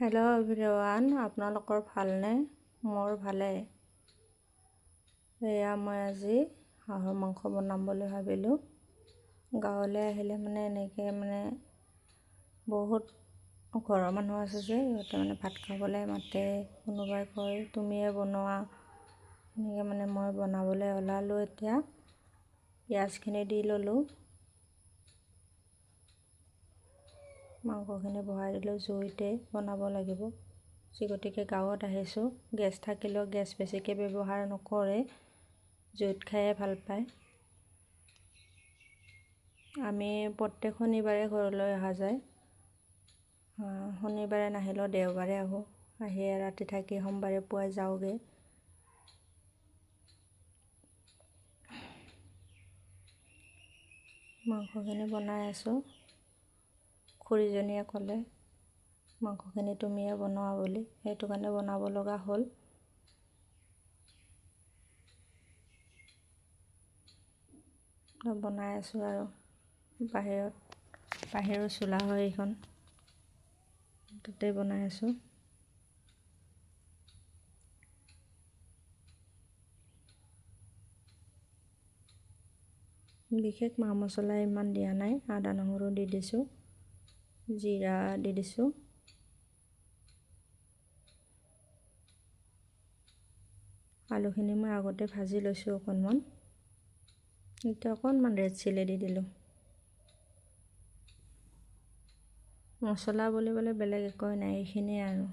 Hello' everyone, আপোনালোকৰ ভালনে? মোৰ ভালে। এয়া মই আজি হাঁহৰ মাংস বনাম বুলি ভাবিলোঁ। গাঁৱলৈ আহিলে এনেকৈ বহুত ঘৰৰ মানুহ আছে যে সিহঁতে ভাত খাবলৈ মাতে। কোনোবাই কয় তুমিয়ে বনোৱা, এনেকৈ মই বনাবলৈ ওলালোঁ। এতিয়া পিঁয়াজখিনি দি ল'লোঁ, মাংসখিনি বহাই দিলোঁ। জুইতে বনাব লাগিব, গতিকে গাঁৱত আহিছোঁ। গেছ থাকিলেও গেছ বেছিকৈ ব্যৱহাৰ নকৰে, জুইত খায়ে ভাল পায়। আমি প্ৰত্যেক শনিবাৰে ঘৰলৈ অহা যায়। শনিবাৰে নাহিলেও দেওবাৰে আহোঁ, আহি ৰাতি থাকি সোমবাৰে পুৱাই যাওঁগৈ। মাংসখিনি বনাই আছোঁ। খুৰীজনীয়ে ক'লে মাংসখিনি তুমিয়ে বনোৱা বুলি, সেইটো কাৰণে বনাব লগা হ'ল। বনাই আছোঁ আৰু বাহিৰৰ চোলা হয় এইখন, তাতে বনাই আছোঁ। বিশেষ মা মছলা ইমান দিয়া নাই। আদা নহৰু দি দিছোঁ, জিৰা দি দিছোঁ। আলুখিনি মই আগতে ভাজি লৈছোঁ অকণমান, এতিয়া অকণমান ৰেড চিলি দি দিলোঁ। মছলা বুলিবলৈ বেলেগ একোৱেই নাই, এইখিনিয়ে আৰু।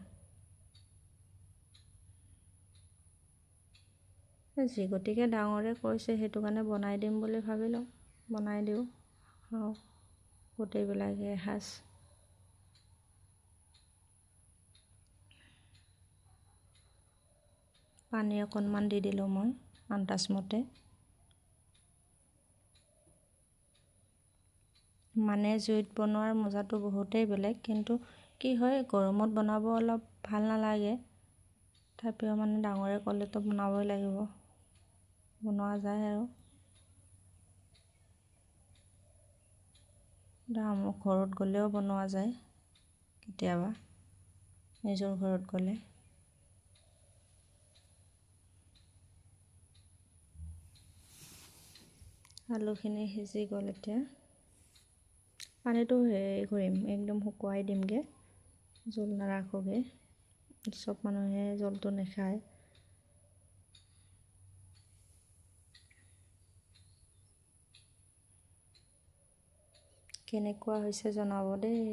গতিকে ডাঙৰে কৈছে, সেইটো কাৰণে বনাই দিম বুলি ভাবিলোঁ। বনাই দিওঁ, খাওঁ গোটেইবিলাকে এসাঁজ। পানী অকণমান দি দিলোঁ মই আন্দাজমতে। জুইত বনোৱাৰ মজাটো বহুতেই বেলেগ, কিন্তু কি হয় গৰমত বনাব অলপ ভাল নালাগে। তথাপিও ডাঙৰে ক'লেতো বনাবই লাগিব, বনোৱা যায় আৰু। মোৰ ঘৰত গ'লেও বনোৱা যায় কেতিয়াবা, নিজৰ ঘৰত গ'লে। আলুখিনি সিজি গ'ল। এতিয়া পানীটো হেৰি কৰিম, একদম শুকুৱাই দিমগৈ, জোল নাৰাখোগৈ। চব মানুহে জোলটো নাখায়। কেনেকুৱা হৈছে জনাব দেই।